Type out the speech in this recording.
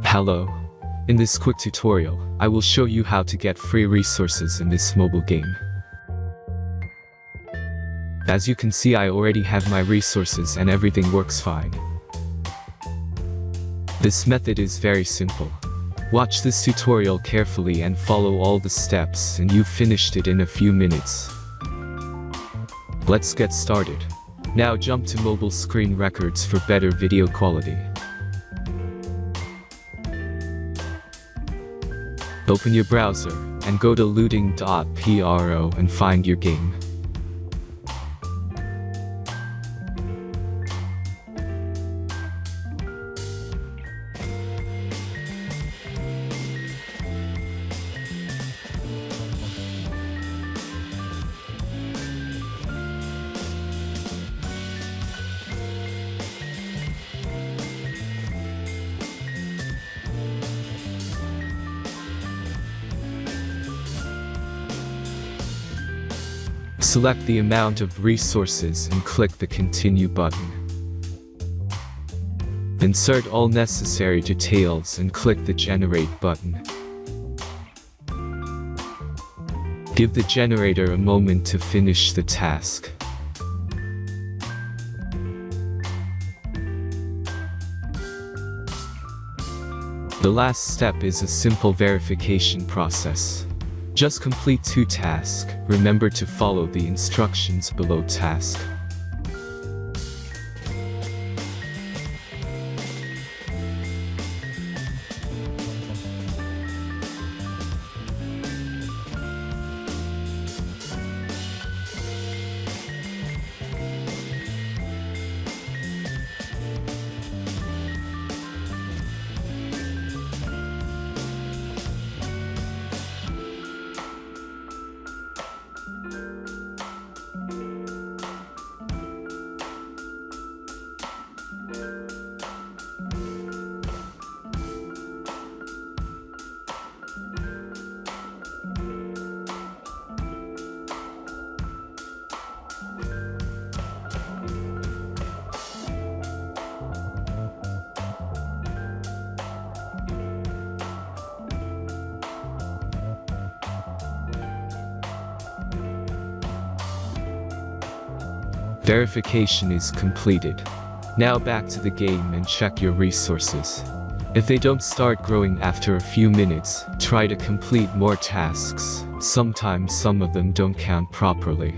Hello. In this quick tutorial, I will show you how to get free resources in this mobile game. As you can see, I already have my resources and everything works fine. This method is very simple. Watch this tutorial carefully and follow all the steps and you've finished it in a few minutes. Let's get started. Now jump to mobile screen records for better video quality. Open your browser and go to looting.pro and find your game. Select the amount of resources and click the Continue button. Insert all necessary details and click the Generate button. Give the generator a moment to finish the task. The last step is a simple verification process. Just complete 2 tasks. Remember to follow the instructions below task. Verification is completed. Now back to the game and check your resources. If they don't start growing after a few minutes, try to complete more tasks. Sometimes some of them don't count properly.